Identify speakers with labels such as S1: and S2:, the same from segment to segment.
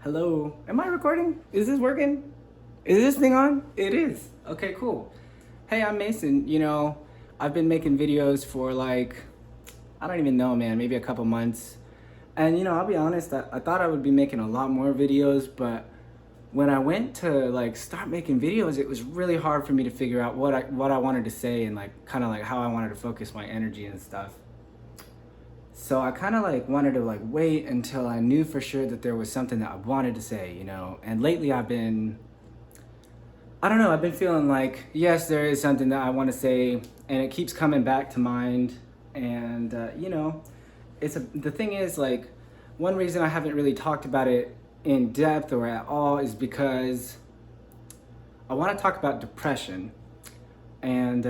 S1: Hello, am I recording? Is this working? Is this thing on? It is. Okay, cool. Hey, I'm Mason. I've been making videos for I don't even know, man, maybe a couple months. And I'll be honest, I thought I would be making a lot more videos, but when I went to start making videos, it was really hard for me to figure out what I wanted to say and kind of how I wanted to focus my energy and stuff. So I kind of wanted to wait until I knew for sure that there was something that I wanted to say, And lately I don't know, I've been feeling yes, there is something that I want to say, and it keeps coming back to mind. And the thing is, one reason I haven't really talked about it in depth or at all is because I want to talk about depression. And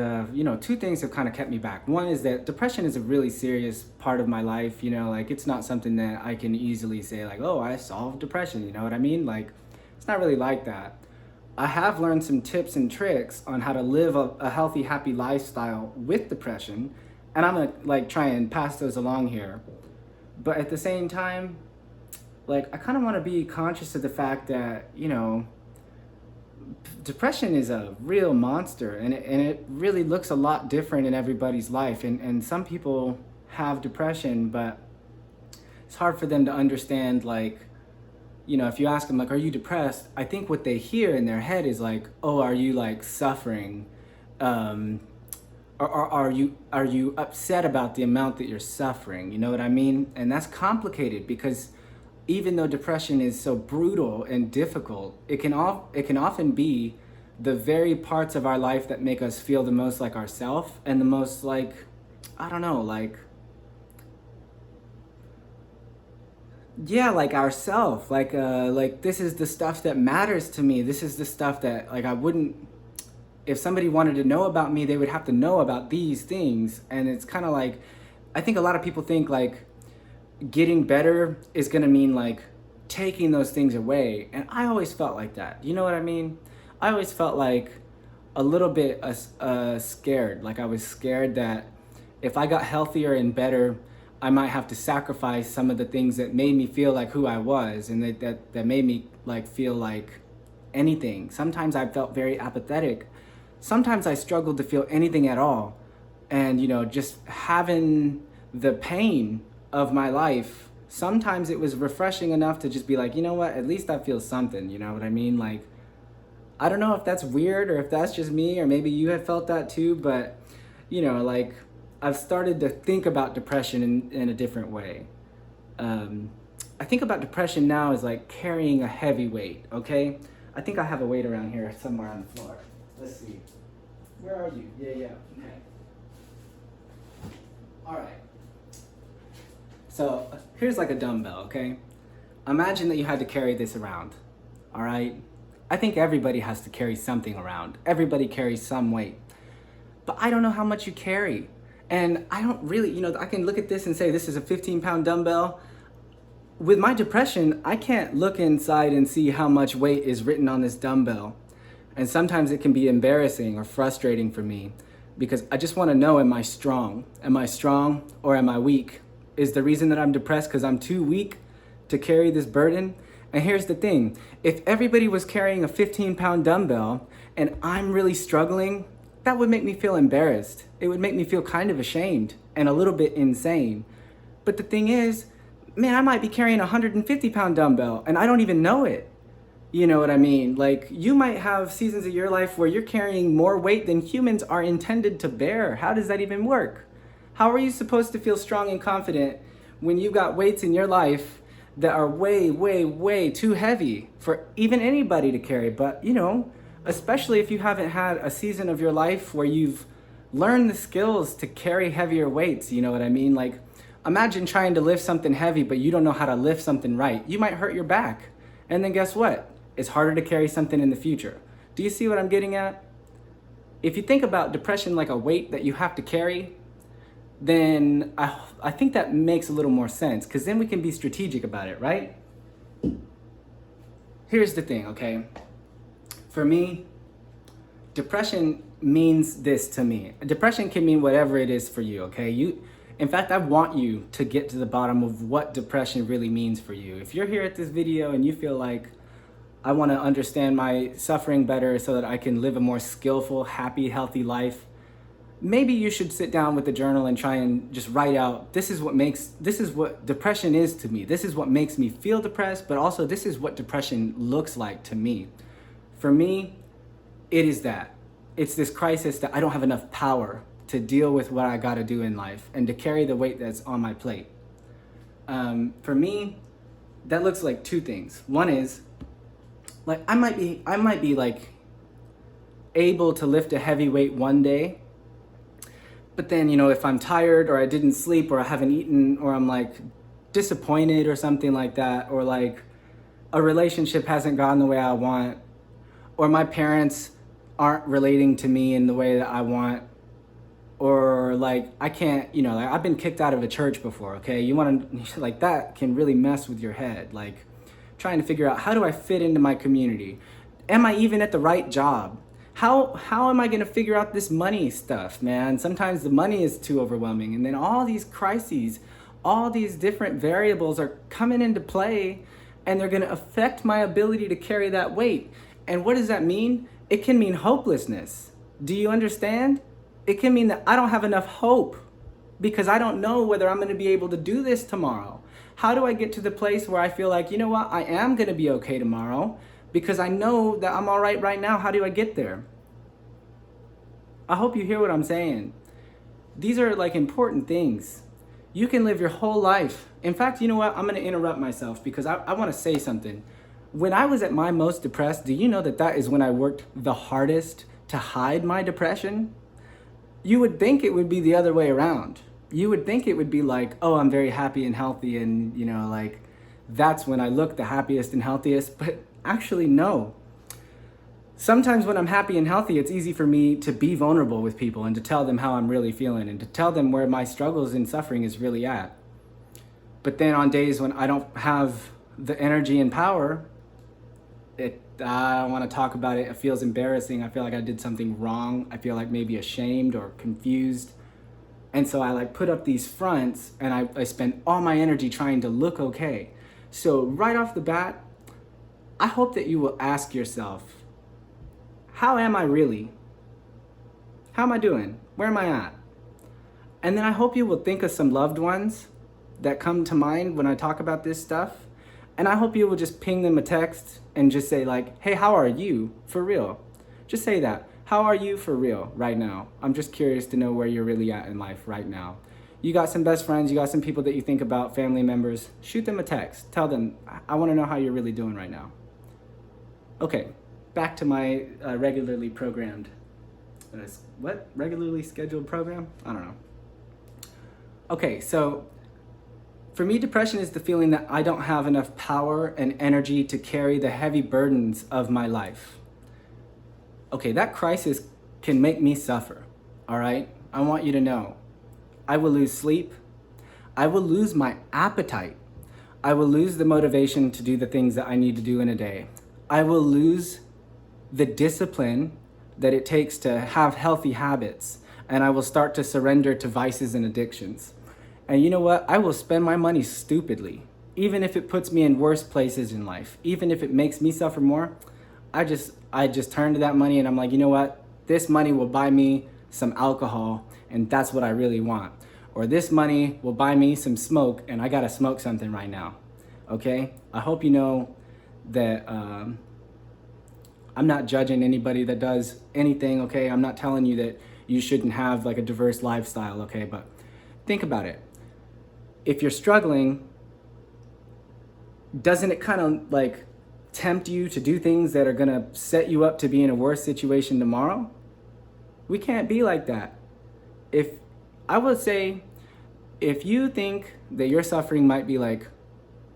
S1: two things have kind of kept me back. One is that depression is a really serious part of my life. It's not something that I can easily say oh, I solved depression. You know what I mean? It's not really like that. I have learned some tips and tricks on how to live a healthy, happy lifestyle with depression, and I'm gonna try and pass those along here. But at the same time, I kind of want to be conscious of the fact that depression is a real monster, and it really looks a lot different in everybody's life. And some people have depression, but it's hard for them to understand, if you ask them, are you depressed? I think what they hear in their head is oh, are you suffering? Or are you upset about the amount that you're suffering? You know what I mean? And that's complicated because even though depression is so brutal and difficult, it can often be the very parts of our life that make us feel the most like ourselves and the most I don't know, ourself. This is the stuff that matters to me. This is the stuff that I wouldn't, if somebody wanted to know about me, they would have to know about these things. And it's kind of I think a lot of people think getting better is gonna mean taking those things away. And I always felt like that. You know what I mean? I always felt a little bit scared. I was scared that if I got healthier and better, I might have to sacrifice some of the things that made me feel like who I was, and that made me feel like anything. Sometimes I felt very apathetic. Sometimes I struggled to feel anything at all. And just having the pain of my life, sometimes it was refreshing enough to just be you know what, at least I feel something. You know what I mean? I don't know if that's weird or if that's just me, or maybe you have felt that too, but I've started to think about depression in a different way. I think about depression now as carrying a heavy weight, okay? I think I have a weight around here somewhere on the floor. Let's see. Where are you? Yeah, okay. All right. So here's a dumbbell, okay? Imagine that you had to carry this around, all right? I think everybody has to carry something around. Everybody carries some weight. But I don't know how much you carry. And I don't really, I can look at this and say this is a 15-pound dumbbell. With my depression, I can't look inside and see how much weight is written on this dumbbell. And sometimes it can be embarrassing or frustrating for me because I just want to know, am I strong? Am I strong or am I weak? Is the reason that I'm depressed because I'm too weak to carry this burden? And here's the thing, if everybody was carrying a 15-pound dumbbell and I'm really struggling, that would make me feel embarrassed. It would make me feel kind of ashamed and a little bit insane. But the thing is, man, I might be carrying a 150-pound dumbbell and I don't even know it. You know what I mean? You might have seasons of your life where you're carrying more weight than humans are intended to bear. How does that even work? How are you supposed to feel strong and confident when you've got weights in your life that are way, way, way too heavy for even anybody to carry? But, especially if you haven't had a season of your life where you've learned the skills to carry heavier weights, you know what I mean? Imagine trying to lift something heavy, but you don't know how to lift something right. You might hurt your back. And then guess what? It's harder to carry something in the future. Do you see what I'm getting at? If you think about depression like a weight that you have to carry, then I think that makes a little more sense, because then we can be strategic about it, right? Here's the thing, okay? For me, depression means this to me. Depression can mean whatever it is for you, okay? In fact, I want you to get to the bottom of what depression really means for you. If you're here at this video and you feel like, I want to understand my suffering better so that I can live a more skillful, happy, healthy life, maybe you should sit down with a journal and try and just write out, this is what depression is to me. This is what makes me feel depressed, but also this is what depression looks like to me. For me, it is that. It's this crisis that I don't have enough power to deal with what I gotta do in life and to carry the weight that's on my plate. For me, that looks like two things. One is, like, I might be like able to lift a heavy weight one day, but then, if I'm tired or I didn't sleep or I haven't eaten or I'm like disappointed or something like that, or like a relationship hasn't gone the way I want, or my parents aren't relating to me in the way that I want, or like I can't, like I've been kicked out of a church before, okay? You want to, like, that can really mess with your head, like trying to figure out, how do I fit into my community? Am I even at the right job? How am I gonna figure out this money stuff, man? Sometimes the money is too overwhelming, and then all these crises, all these different variables are coming into play, and they're gonna affect my ability to carry that weight. And what does that mean? It can mean hopelessness. Do you understand? It can mean that I don't have enough hope because I don't know whether I'm going to be able to do this tomorrow. How do I get to the place where I feel like, you know what, I am going to be okay tomorrow because I know that I'm all right now? How do I get there? I hope you hear what I'm saying. These are like important things. You can live your whole life. In fact, you know what? I'm going to interrupt myself because I want to say something. When I was at my most depressed, do you know that is when I worked the hardest to hide my depression? You would think it would be the other way around. You would think it would be like, oh, I'm very happy and healthy, and like that's when I look the happiest and healthiest. But actually, no. Sometimes when I'm happy and healthy, it's easy for me to be vulnerable with people and to tell them how I'm really feeling and to tell them where my struggles and suffering is really at. But then on days when I don't have the energy and power, I don't want to talk about it. It feels embarrassing. I feel like I did something wrong. I feel like maybe ashamed or confused. And so I like put up these fronts and I spend all my energy trying to look okay. So right off the bat, I hope that you will ask yourself, how am I really? How am I doing? Where am I at? And then I hope you will think of some loved ones that come to mind when I talk about this stuff. And I hope you will just ping them a text and just say like, hey, how are you for real? Just say that. How are you for real right now? I'm just curious to know where you're really at in life right now. You got some best friends, you got some people that you think about, family members, shoot them a text. Tell them, I want to know how you're really doing right now. Okay, back to my regularly programmed, regularly scheduled program? I don't know. Okay, so for me, depression is the feeling that I don't have enough power and energy to carry the heavy burdens of my life. Okay, that crisis can make me suffer, all right? I want you to know. I will lose sleep. I will lose my appetite. I will lose the motivation to do the things that I need to do in a day. I will lose the discipline that it takes to have healthy habits, and I will start to surrender to vices and addictions. And you know what? I will spend my money stupidly, even if it puts me in worse places in life, even if it makes me suffer more. I just turn to that money and I'm like, you know what? This money will buy me some alcohol and that's what I really want. Or this money will buy me some smoke and I gotta smoke something right now, okay? I hope you know that I'm not judging anybody that does anything, okay? I'm not telling you that you shouldn't have like a diverse lifestyle, okay? But think about it. If you're struggling, doesn't it kind of like tempt you to do things that are gonna set you up to be in a worse situation tomorrow? We can't be like that. I would say, if you think that your suffering might be like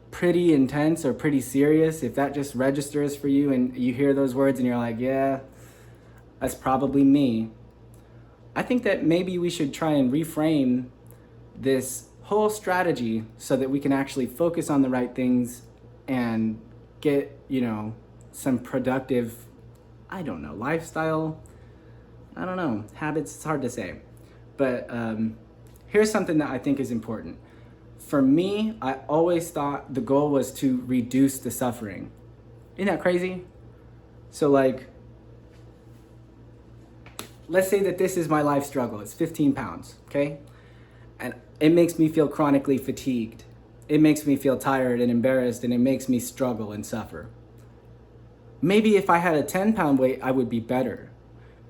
S1: pretty intense or pretty serious, if that just registers for you and you hear those words and you're like, yeah, that's probably me, I think that maybe we should try and reframe this whole strategy so that we can actually focus on the right things and get, some productive, lifestyle, habits, it's hard to say. But Here's something that I think is important. For me, I always thought the goal was to reduce the suffering. Isn't that crazy? So like, let's say that this is my life struggle. It's 15 pounds, okay? And it makes me feel chronically fatigued. It makes me feel tired and embarrassed, and it makes me struggle and suffer. Maybe if I had a 10-pound weight, I would be better.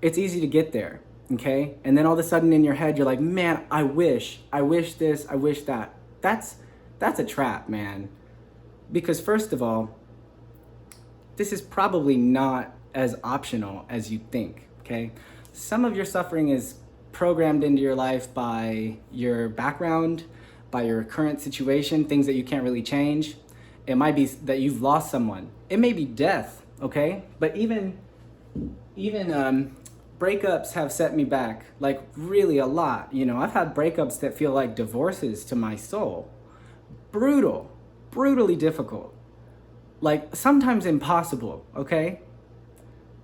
S1: It's easy to get there, okay? And then all of a sudden in your head, you're like, man, I wish this, I wish that. That's a trap, man. Because first of all, this is probably not as optional as you think, okay? Some of your suffering is programmed into your life by your background, by your current situation, things that you can't really change. It might be that you've lost someone. It may be death, okay? But even breakups have set me back, like really a lot. You know, I've had breakups that feel like divorces to my soul. Brutally difficult. Like sometimes impossible, okay?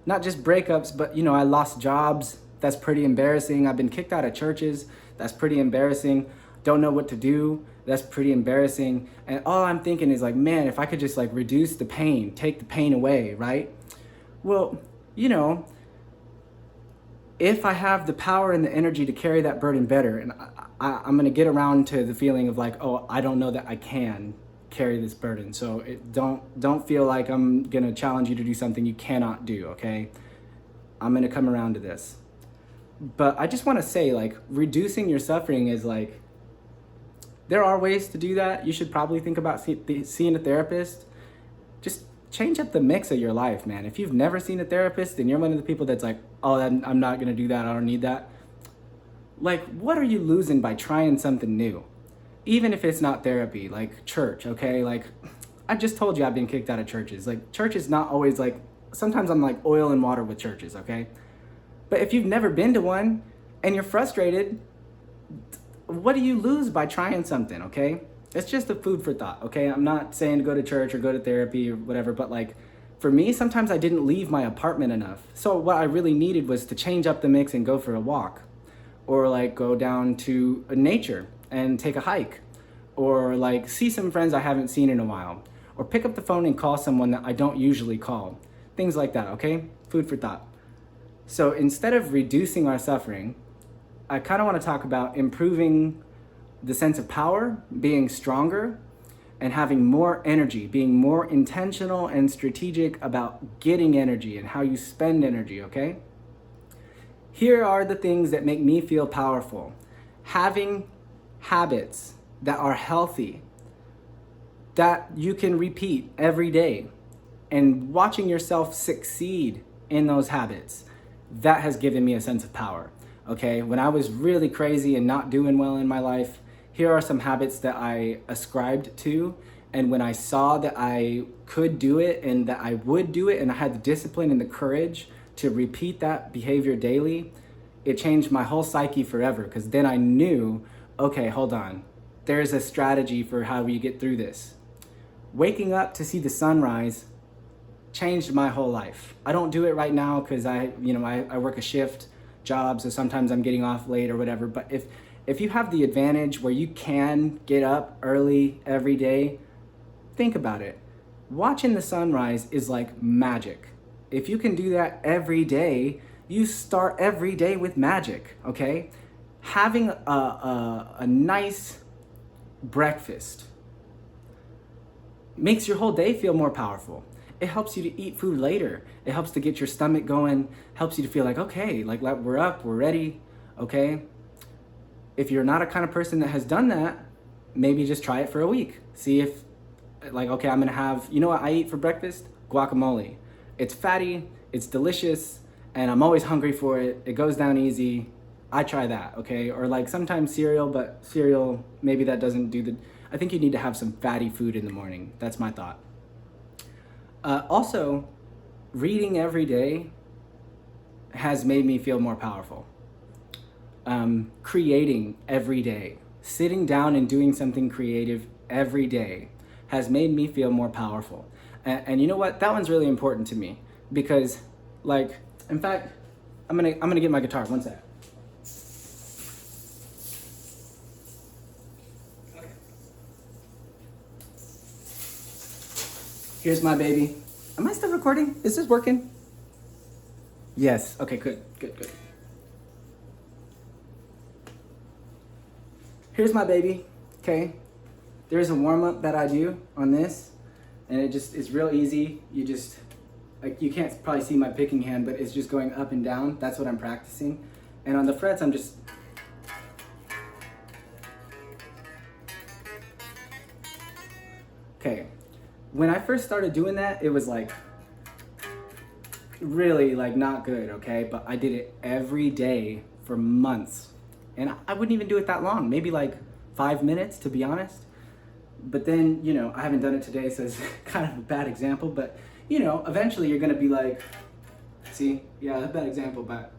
S1: Not just breakups, but you know, I lost jobs. That's pretty embarrassing. I've been kicked out of churches. That's pretty embarrassing. Don't know what to do. That's pretty embarrassing. And all I'm thinking is like, man, if I could just like reduce the pain, take the pain away, right? Well, you know, if I have the power and the energy to carry that burden better, and I'm gonna get around to the feeling of like, oh, I don't know that I can carry this burden. So don't feel like I'm gonna challenge you to do something you cannot do, okay? I'm gonna come around to this. But I just wanna say, like, reducing your suffering is like, there are ways to do that. You should probably think about seeing a therapist. Just change up the mix of your life, man. If you've never seen a therapist and you're one of the people that's like, oh, I'm not gonna do that, I don't need that. Like, what are you losing by trying something new? Even if it's not therapy, like church, okay? Like, I just told you I've been kicked out of churches. Like, church is not always like, sometimes I'm like oil and water with churches, okay? But if you've never been to one and you're frustrated, what do you lose by trying something, okay? It's just a food for thought, okay? I'm not saying to go to church or go to therapy or whatever, but like, for me, sometimes I didn't leave my apartment enough. So what I really needed was to change up the mix and go for a walk, or like go down to nature and take a hike, or like see some friends I haven't seen in a while, or pick up the phone and call someone that I don't usually call. Things like that, okay? Food for thought. So instead of reducing our suffering, I kind of want to talk about improving the sense of power, being stronger, and having more energy, being more intentional and strategic about getting energy and how you spend energy, okay? Here are the things that make me feel powerful. Having habits that are healthy, that you can repeat every day, and watching yourself succeed in those habits, that has given me a sense of power, okay? When I was really crazy and not doing well in my life, here are some habits that I ascribed to, and when I saw that I could do it and that I would do it and I had the discipline and the courage to repeat that behavior daily, it changed my whole psyche forever, because then I knew, okay, hold on, there's a strategy for how we get through this. Waking up to see the sunrise changed my whole life. I don't do it right now because I work a shift job, so sometimes I'm getting off late or whatever, but if you have the advantage where you can get up early every day, think about it. Watching the sunrise is like magic. If you can do that every day, you start every day with magic, okay? Having a nice breakfast makes your whole day feel more powerful. It helps you to eat food later. It helps to get your stomach going, helps you to feel like, okay, like we're up, we're ready, okay? If you're not a kind of person that has done that, maybe just try it for a week. See if, like, okay, I'm gonna have, you know what I eat for breakfast? Guacamole. It's fatty, it's delicious, and I'm always hungry for it. It goes down easy. I try that, okay? Or like sometimes cereal, but cereal, maybe that doesn't do the, I think you need to have some fatty food in the morning. That's my thought. Also, reading every day has made me feel more powerful. Creating every day, sitting down and doing something creative every day has made me feel more powerful. And you know what? That one's really important to me because, like, in fact, I'm gonna get my guitar. One sec. Here's my baby. Am I still recording? Is this working? Yes. Okay, good. Here's my baby, okay? There's a warm-up that I do on this, and it just is real easy. You just, like, you can't probably see my picking hand, but it's just going up and down. That's what I'm practicing. And on the frets, I'm just, okay. When I first started doing that, it was like, really like not good, okay? But I did it every day for months. And I wouldn't even do it that long, maybe like 5 minutes, to be honest. But then, you know, I haven't done it today, so it's kind of a bad example, but you know, eventually you're gonna be like, see, yeah, that's a bad example, but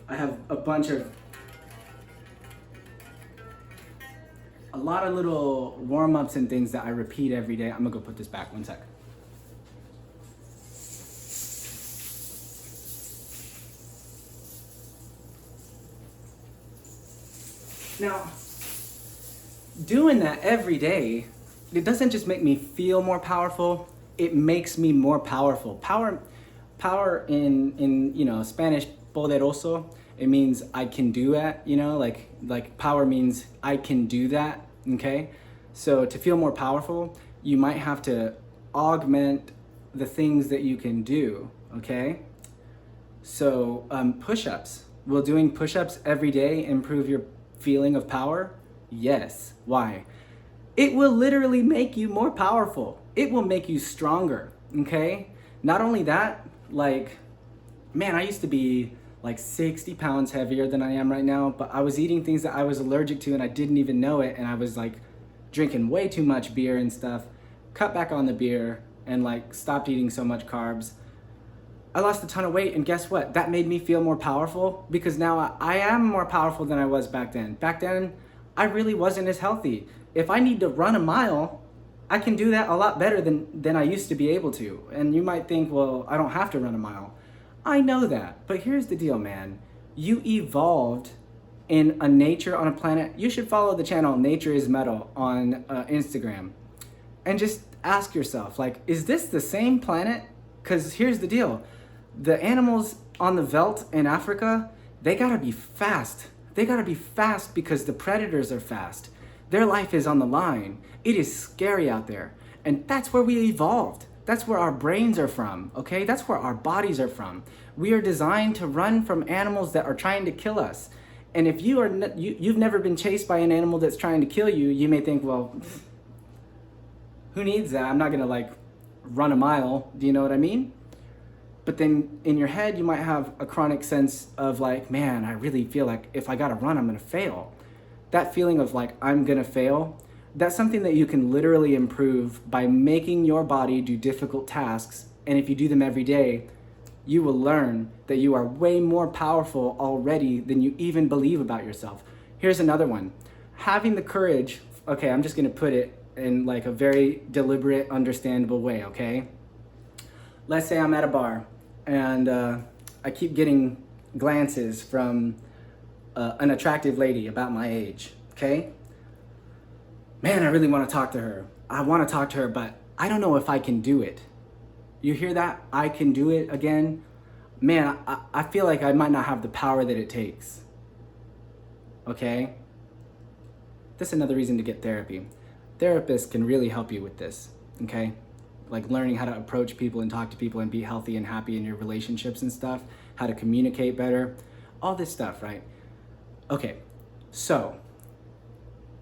S1: I have a lot of little warm-ups and things that I repeat every day. I'm gonna go put this back, 1 sec. Now, doing that every day, it doesn't just make me feel more powerful, it makes me more powerful. Power in you know, Spanish, poderoso, it means I can do it, you know, like power means I can do that, okay? So to feel more powerful, you might have to augment the things that you can do, okay? So push-ups. Will doing push-ups every day improve your feeling of power? Yes. Why? It will literally make you more powerful. It will make you stronger, okay? Not only that, like, man, I used to be like 60 pounds heavier than I am right now, but I was eating things that I was allergic to and I didn't even know it, and I was like drinking way too much beer and stuff, cut back on the beer and like stopped eating so much carbs. I lost a ton of weight, and guess what? That made me feel more powerful, because now I am more powerful than I was back then. Back then, I really wasn't as healthy. If I need to run a mile, I can do that a lot better than I used to be able to. And you might think, well, I don't have to run a mile. I know that, but here's the deal, man. You evolved in a nature on a planet. You should follow the channel Nature is Metal on Instagram. And just ask yourself, like, is this the same planet? Because here's the deal. The animals on the veldt in Africa, they gotta be fast. They gotta be fast because the predators are fast. Their life is on the line. It is scary out there. And that's where we evolved. That's where our brains are from, okay? That's where our bodies are from. We are designed to run from animals that are trying to kill us. And if you've never been chased by an animal that's trying to kill you, you may think, well, who needs that? I'm not gonna like run a mile, do you know what I mean? But then in your head, you might have a chronic sense of like, man, I really feel like if I gotta run, I'm gonna fail. That feeling of like, I'm gonna fail, that's something that you can literally improve by making your body do difficult tasks. And if you do them every day, you will learn that you are way more powerful already than you even believe about yourself. Here's another one. Having the courage, okay, I'm just gonna put it in like a very deliberate, understandable way, okay? Let's say I'm at a bar and I keep getting glances from an attractive lady about my age, okay? Man, I really want to talk to her. I want to talk to her, but I don't know if I can do it. You hear that? I can do it again? Man, I feel like I might not have the power that it takes. Okay? That's another reason to get therapy. Therapists can really help you with this, okay? Like learning how to approach people and talk to people and be healthy and happy in your relationships and stuff, how to communicate better, all this stuff, right? Okay, so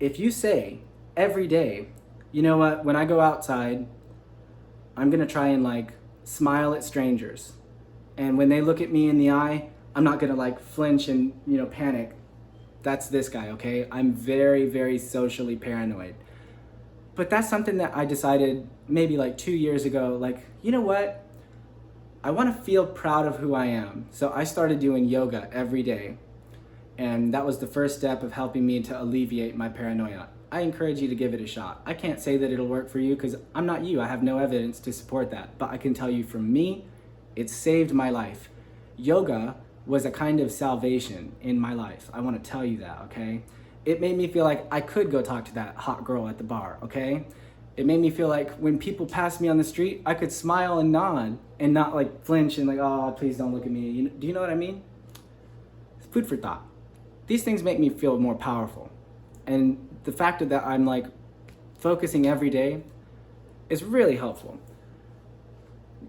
S1: if you say every day, you know what, when I go outside, I'm gonna try and like smile at strangers. And when they look at me in the eye, I'm not gonna like flinch and, you know, panic. That's this guy, okay? I'm very, very socially paranoid. But that's something that I decided maybe like 2 years ago, like, you know what? I wanna feel proud of who I am. So I started doing yoga every day. And that was the first step of helping me to alleviate my paranoia. I encourage you to give it a shot. I can't say that it'll work for you because I'm not you. I have no evidence to support that. But I can tell you from me, it saved my life. Yoga was a kind of salvation in my life. I want to tell you that, okay? It made me feel like I could go talk to that hot girl at the bar, okay? It made me feel like when people passed me on the street, I could smile and nod and not like flinch and like, oh, please don't look at me. Do you know what I mean? It's food for thought. These things make me feel more powerful. And the fact that I'm like focusing every day is really helpful.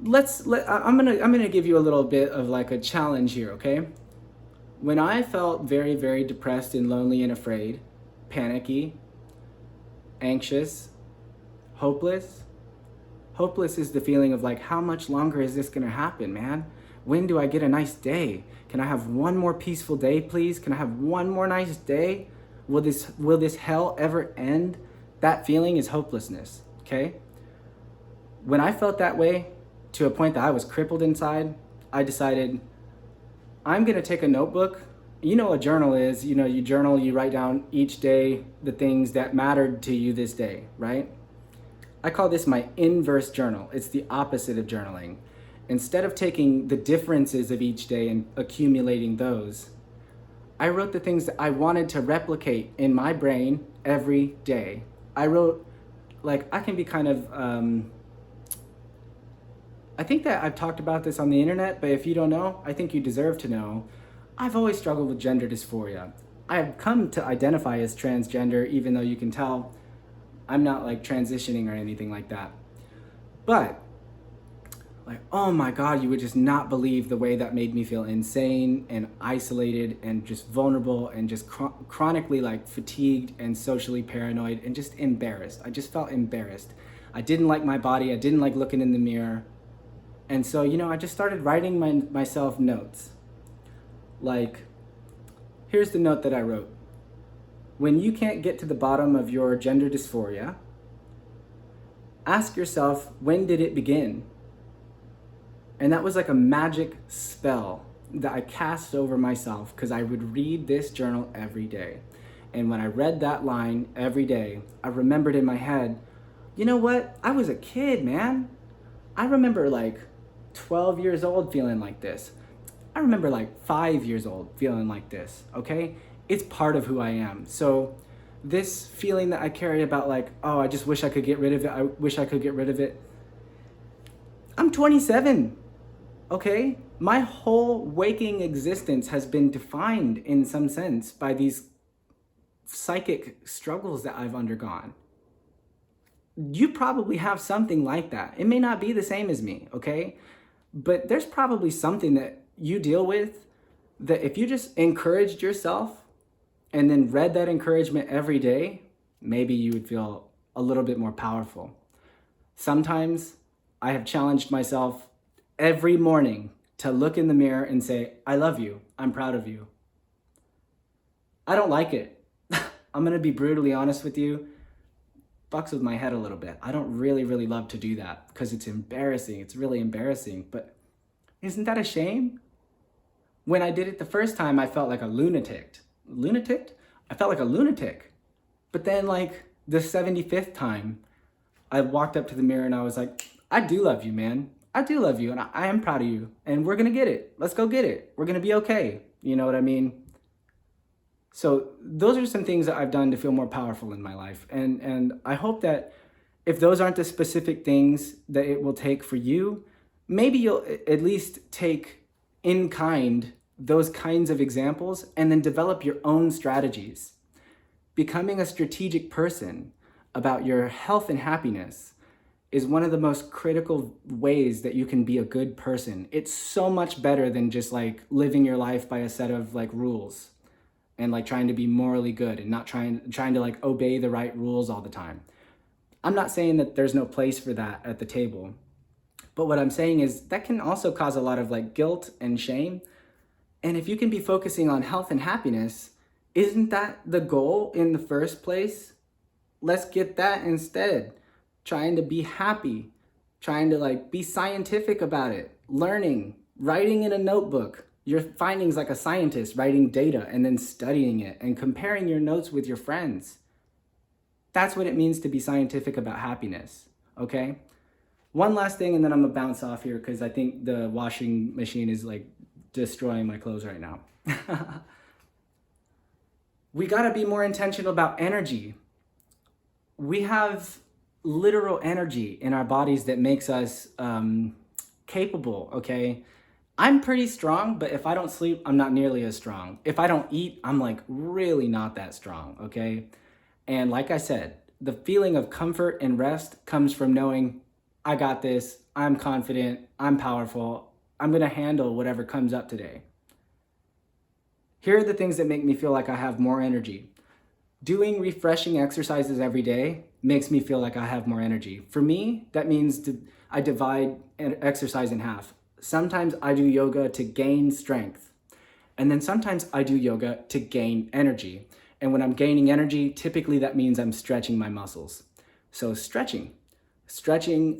S1: I'm gonna give you a little bit of like a challenge here, okay? When I felt very, very depressed and lonely and afraid, panicky, anxious, hopeless is the feeling of like, how much longer is this gonna happen, man? When do I get a nice day? Can I have one more peaceful day, please? Can I have one more nice day? Will this hell ever end? That feeling is hopelessness, okay? When I felt that way, to a point that I was crippled inside, I decided I'm gonna take a notebook. You know what a journal is. You know, you journal, you write down each day the things that mattered to you this day, right? I call this my inverse journal. It's the opposite of journaling. Instead of taking the differences of each day and accumulating those, I wrote the things that I wanted to replicate in my brain every day. I wrote, like, I can be kind of, I think that I've talked about this on the internet, but if you don't know, I think you deserve to know. I've always struggled with gender dysphoria. I've come to identify as transgender, even though you can tell I'm not like transitioning or anything like that. But like, oh my God, you would just not believe the way that made me feel insane and isolated and just vulnerable and just chronically like fatigued and socially paranoid and just embarrassed. I just felt embarrassed. I didn't like my body. I didn't like looking in the mirror. And so, I just started writing myself notes. Like, here's the note that I wrote. When you can't get to the bottom of your gender dysphoria, ask yourself, when did it begin? And that was like a magic spell that I cast over myself because I would read this journal every day. And when I read that line every day, I remembered in my head, you know what? I was a kid, man. I remember like 12 years old feeling like this. I remember like 5 years old feeling like this, okay? It's part of who I am. So this feeling that I carry about like, oh, I just wish I could get rid of it. I wish I could get rid of it. I'm 27, okay? My whole waking existence has been defined in some sense by these psychic struggles that I've undergone. You probably have something like that. It may not be the same as me, okay? But there's probably something that you deal with that if you just encouraged yourself and then read that encouragement every day, maybe you would feel a little bit more powerful. Sometimes I have challenged myself every morning to look in the mirror and say, I love you, I'm proud of you. I don't like it. I'm gonna be brutally honest with you. Fucks with my head a little bit. I don't really love to do that because it's embarrassing. It's really embarrassing, but isn't that a shame? When I did it the first time, I felt like a lunatic. Lunatic? I felt like a lunatic. But then like the 75th time, I walked up to the mirror and I was like, I do love you, man. I do love you and I am proud of you and we're gonna get it. Let's go get it. We're gonna be okay. You know what I mean? So those are some things that I've done to feel more powerful in my life. And I hope that if those aren't the specific things that it will take for you, maybe you'll at least take in kind those kinds of examples and then develop your own strategies. Becoming a strategic person about your health and happiness is one of the most critical ways that you can be a good person. It's so much better than just like living your life by a set of like rules and like trying to be morally good and not trying to like obey the right rules all the time. I'm not saying that there's no place for that at the table, but what I'm saying is that can also cause a lot of like guilt and shame. And if you can be focusing on health and happiness, isn't that the goal in the first place? Let's get that instead. Trying to be happy, trying to like be scientific about it, learning, writing in a notebook, your findings like a scientist, writing data and then studying it and comparing your notes with your friends. That's what it means to be scientific about happiness, okay? One last thing and then I'm gonna bounce off here because I think the washing machine is like destroying my clothes right now. We gotta be more intentional about energy. We have literal energy in our bodies that makes us capable, okay? I'm pretty strong, but if I don't sleep, I'm not nearly as strong. If I don't eat, I'm like really not that strong, okay? And like I said, the feeling of comfort and rest comes from knowing I got this, I'm confident, I'm powerful, I'm gonna handle whatever comes up today. Here are the things that make me feel like I have more energy. Doing refreshing exercises every day makes me feel like I have more energy. For me, that means I divide exercise in half. Sometimes I do yoga to gain strength. And then sometimes I do yoga to gain energy. And when I'm gaining energy, typically that means I'm stretching my muscles. So stretching,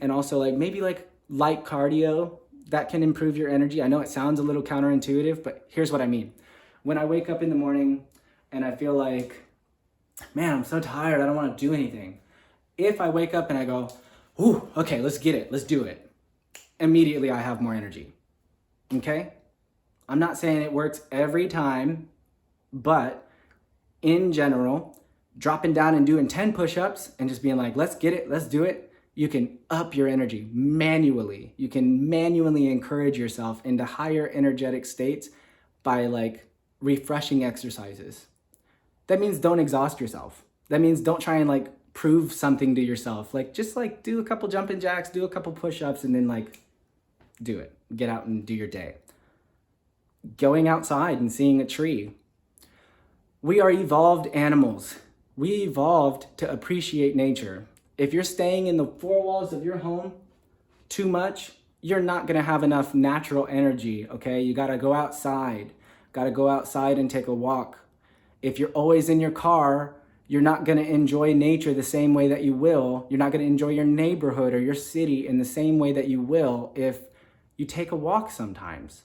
S1: and also maybe light cardio, that can improve your energy. I know it sounds a little counterintuitive, but here's what I mean. When I wake up in the morning and I feel like, man, I'm so tired, I don't want to do anything. If I wake up and I go, ooh, okay, let's get it, let's do it, immediately I have more energy, okay? I'm not saying it works every time, but in general, dropping down and doing 10 push-ups and just being like, let's get it, let's do it, you can up your energy manually. You can manually encourage yourself into higher energetic states by refreshing exercises. That means don't exhaust yourself. That means don't try and prove something to yourself. Just do a couple jumping jacks, do a couple push-ups, and then do it. Get out and do your day. Going outside and seeing a tree. We are evolved animals. We evolved to appreciate nature. If you're staying in the four walls of your home too much, you're not gonna have enough natural energy, okay? You gotta go outside. Gotta go outside and take a walk. If you're always in your car, you're not gonna enjoy nature the same way that you will. You're not gonna enjoy your neighborhood or your city in the same way that you will if you take a walk sometimes.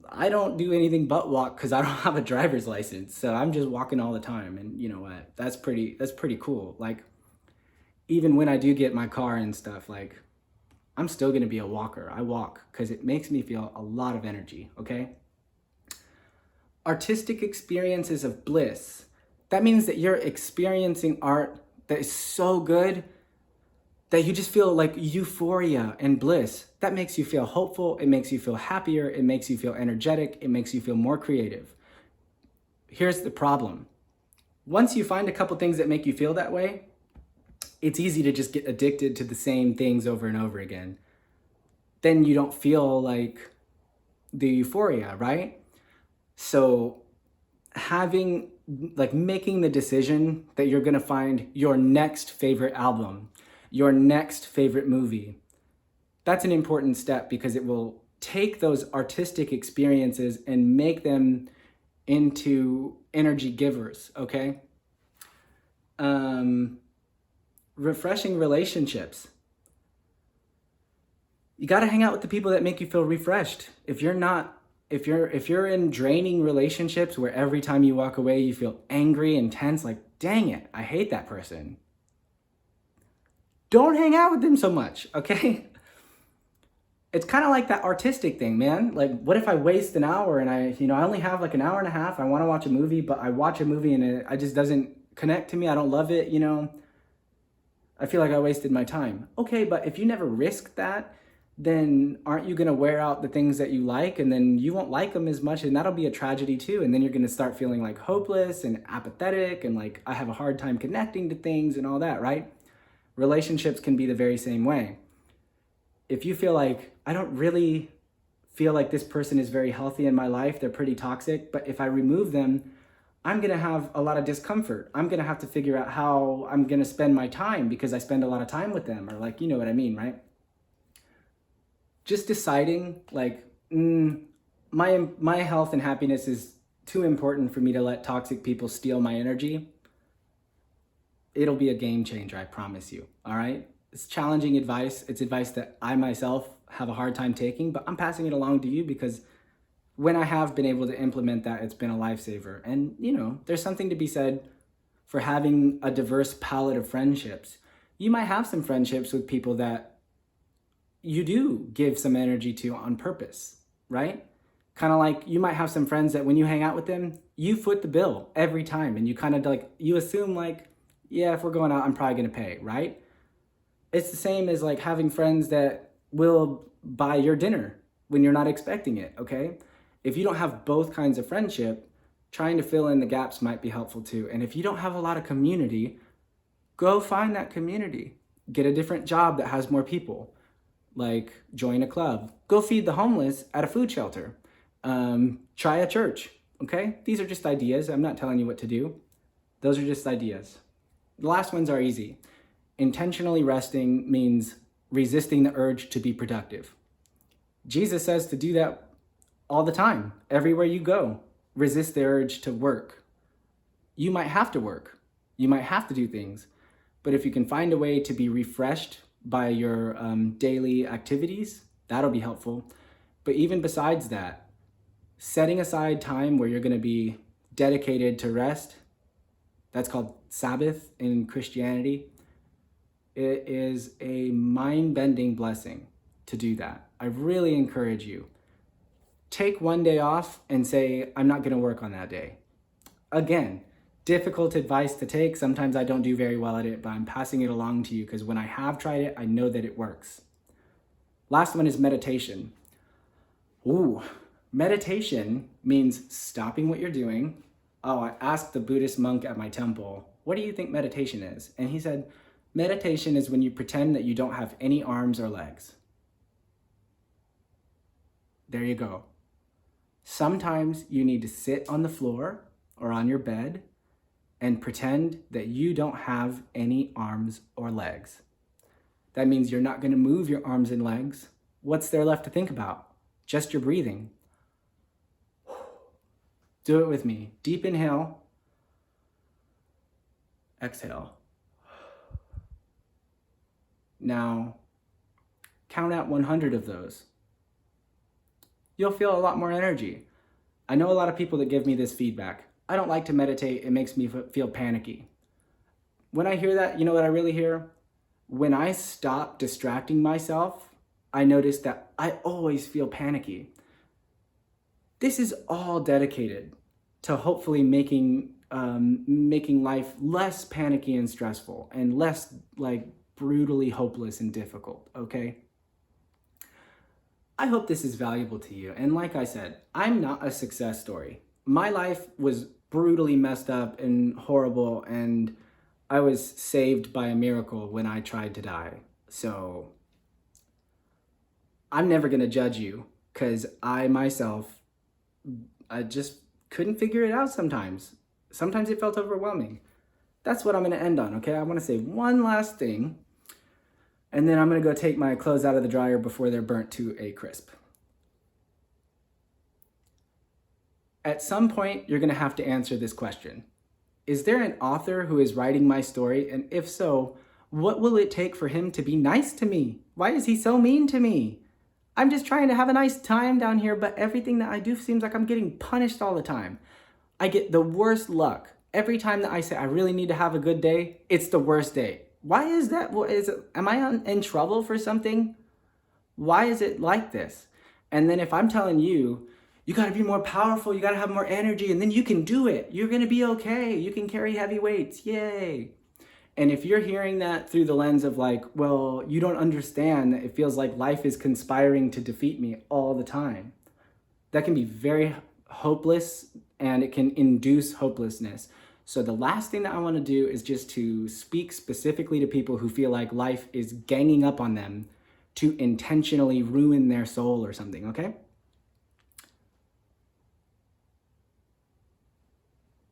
S1: I don't do anything but walk because I don't have a driver's license. So I'm just walking all the time. And you know what? That's pretty cool. Even when I do get my car and stuff, I'm still gonna be a walker. I walk because it makes me feel a lot of energy, okay? Artistic experiences of bliss. That means that you're experiencing art that is so good that you just feel euphoria and bliss. That makes you feel hopeful, it makes you feel happier, it makes you feel energetic, it makes you feel more creative. Here's the problem. Once you find a couple things that make you feel that way, it's easy to just get addicted to the same things over and over again. Then you don't feel the euphoria, right? So making the decision that you're gonna find your next favorite album, your next favorite movie, that's an important step because it will take those artistic experiences and make them into energy givers, okay? Refreshing relationships. You gotta hang out with the people that make you feel refreshed. If you're in draining relationships where every time you walk away you feel angry and tense, dang it, I hate that person, don't hang out with them so much, okay? It's kind of like that artistic thing, man. What if I waste an hour and I only have an hour and a half, I want to watch a movie, but I watch a movie and it just doesn't connect to me, I don't love it, I feel like I wasted my time. Okay, but if you never risk that, then aren't you gonna wear out the things that you like, and then you won't like them as much, and that'll be a tragedy too, and then you're gonna start feeling hopeless and apathetic and I have a hard time connecting to things and all that, right? Relationships can be the very same way. If you feel I don't really feel like this person is very healthy in my life, they're pretty toxic, but if I remove them, I'm gonna have a lot of discomfort. I'm gonna have to figure out how I'm gonna spend my time because I spend a lot of time with them, or you know what I mean, right? Just deciding my health and happiness is too important for me to let toxic people steal my energy. It'll be a game changer, I promise you, all right? It's challenging advice. It's advice that I myself have a hard time taking, but I'm passing it along to you because when I have been able to implement that, it's been a lifesaver. And there's something to be said for having a diverse palette of friendships. You might have some friendships with people that you do give some energy to on purpose. right? Kind of like you might have some friends that when you hang out with them, you foot the bill every time. And you kind of like, you assume like, yeah, if we're going out, I'm probably going to pay, right? It's the same as like having friends that will buy your dinner when you're not expecting it, okay? If you don't have both kinds of friendship, trying to fill in the gaps might be helpful too. And if you don't have a lot of community, go find that community. Get a different job that has more people. Like join a club. Go feed the homeless at a food shelter. Try a church, okay? These are just ideas. I'm not telling you what to do. Those are just ideas. The last ones are easy. Intentionally resting means resisting the urge to be productive. Jesus says to do that all the time, everywhere you go. Resist the urge to work. You might have to work. You might have to do things. But if you can find a way to be refreshed by your daily activities, that'll be helpful. But even besides that, setting aside time where you're going to be dedicated to rest, that's called Sabbath in Christianity. It is a mind-bending blessing to do that. I really encourage you. Take one day off and say, I'm not going to work on that day. Again, difficult advice to take. Sometimes I don't do very well at it, but I'm passing it along to you because when I have tried it, I know that it works. Last one is meditation. Ooh, meditation means stopping what you're doing. Oh, I asked the Buddhist monk at my temple, what do you think meditation is? And he said, meditation is when you pretend that you don't have any arms or legs. There you go. Sometimes you need to sit on the floor or on your bed and pretend that you don't have any arms or legs. That means you're not going to move your arms and legs. What's there left to think about? Just your breathing. Do it with me. Deep inhale. Exhale. Now, count out 100 of those. You'll feel a lot more energy. I know a lot of people that give me this feedback. I don't like to meditate. It makes me feel panicky. When I hear that, you know what I really hear? When I stop distracting myself, I notice that I always feel panicky. This is all dedicated to hopefully making life less panicky and stressful and less like brutally hopeless and difficult, okay? I hope this is valuable to you. And like I said, I'm not a success story. My life was brutally messed up and horrible, and I was saved by a miracle when I tried to die. So I'm never gonna judge you because I myself, I just couldn't figure it out sometimes. Sometimes it felt overwhelming. That's what I'm gonna end on, okay? I wanna say one last thing, and then I'm gonna go take my clothes out of the dryer before they're burnt to a crisp. At some point, you're gonna have to answer this question. Is there an author who is writing my story? And if so, what will it take for him to be nice to me? Why is he so mean to me? I'm just trying to have a nice time down here, but everything that I do seems like I'm getting punished all the time. I get the worst luck. Every time that I say I really need to have a good day, it's the worst day. Why is that? Am I in trouble for something? Why is it like this? And then if I'm telling you, you gotta be more powerful, you gotta have more energy, and then you can do it. You're gonna be okay. You can carry heavy weights, yay. And if you're hearing that through the lens of like, well, you don't understand that it feels like life is conspiring to defeat me all the time, that can be very hopeless and it can induce hopelessness. So the last thing that I want to do is just to speak specifically to people who feel like life is ganging up on them to intentionally ruin their soul or something, okay?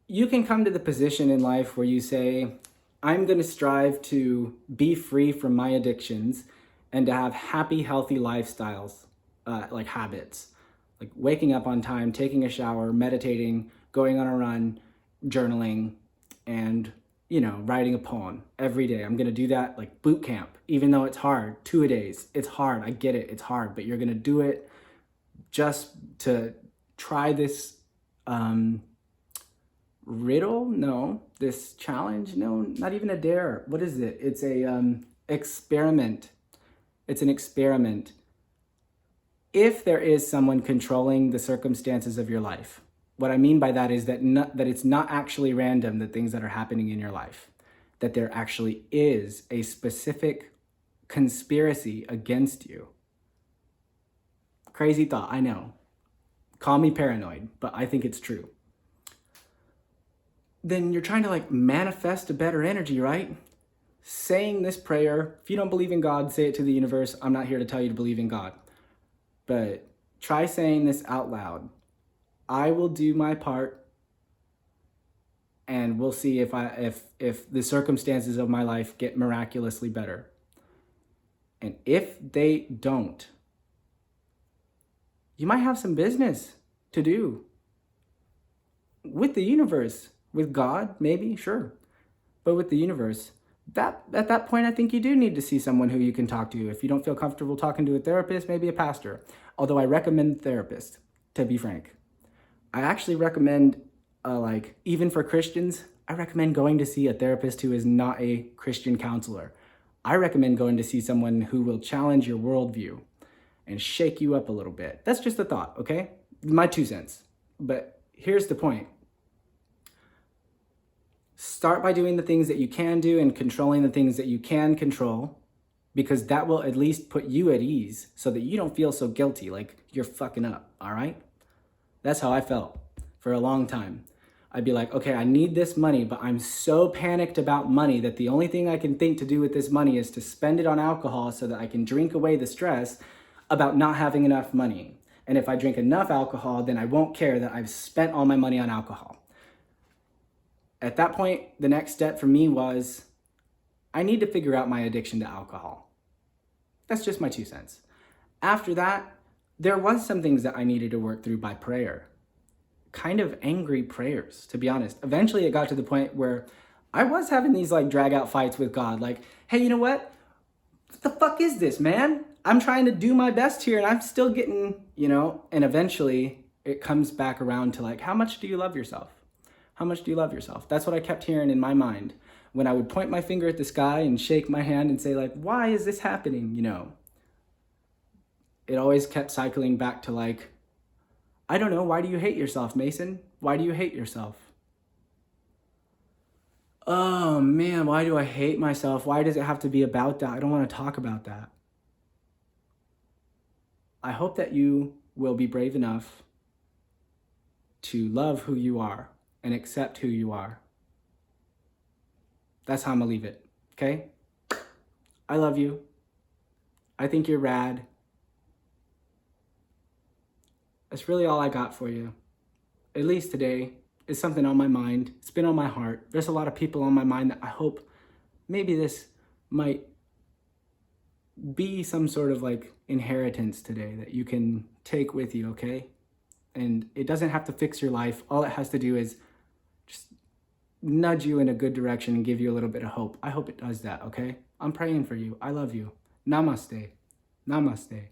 S1: You can come to the position in life where you say, I'm going to strive to be free from my addictions and to have happy, healthy lifestyles, like habits, like waking up on time, taking a shower, meditating, going on a run, journaling, and, writing a poem every day. I'm going to do that like boot camp, even though it's hard, 2-a-days. It's hard. I get it. It's hard, but you're going to do it just to try this, riddle? No. This challenge? No, not even a dare. What is it? It's a experiment. It's an experiment. if there is someone controlling the circumstances of your life, what I mean by that is that it's not actually random, the things that are happening in your life, that there actually is a specific conspiracy against you. Crazy thought, I know. Call me paranoid, but I think it's true. Then you're trying to like manifest a better energy, right? Saying this prayer, if you don't believe in God, say it to the universe. I'm not here to tell you to believe in God. But try saying this out loud. I will do my part, and we'll see if the circumstances of my life get miraculously better. And if they don't, you might have some business to do with the universe, with God, maybe, sure. But with the universe, at that point, I think you do need to see someone who you can talk to. If you don't feel comfortable talking to a therapist, maybe a pastor. Although I recommend therapist, to be frank. I actually recommend, even for Christians, I recommend going to see a therapist who is not a Christian counselor. I recommend going to see someone who will challenge your worldview and shake you up a little bit. That's just a thought, okay? My 2 cents. But here's the point. Start by doing the things that you can do and controlling the things that you can control, because that will at least put you at ease so that you don't feel so guilty, like you're fucking up, all right? That's how I felt for a long time. I'd be like, okay, I need this money, but I'm so panicked about money that the only thing I can think to do with this money is to spend it on alcohol so that I can drink away the stress about not having enough money. And if I drink enough alcohol, then I won't care that I've spent all my money on alcohol. At that point, the next step for me was, I need to figure out my addiction to alcohol. That's just my 2 cents. After that, there was some things that I needed to work through by prayer. Kind of angry prayers, to be honest. Eventually it got to the point where I was having these like drag out fights with God. Like, hey, you know what? What the fuck is this, man? I'm trying to do my best here and I'm still getting, and eventually it comes back around to like, how much do you love yourself? How much do you love yourself? That's what I kept hearing in my mind. When I would point my finger at the sky and shake my hand and say like, why is this happening? It always kept cycling back to like, I don't know, why do you hate yourself, Mason? Why do you hate yourself? Oh man, why do I hate myself? Why does it have to be about that? I don't want to talk about that. I hope that you will be brave enough to love who you are and accept who you are. That's how I'm gonna leave it, okay? I love you. I think you're rad. That's really all I got for you. At least today, it's something on my mind. It's been on my heart. There's a lot of people on my mind that I hope maybe this might be some sort of like inheritance today that you can take with you, okay? And it doesn't have to fix your life. All it has to do is just nudge you in a good direction and give you a little bit of hope. I hope it does that, okay? I'm praying for you. I love you. Namaste. Namaste.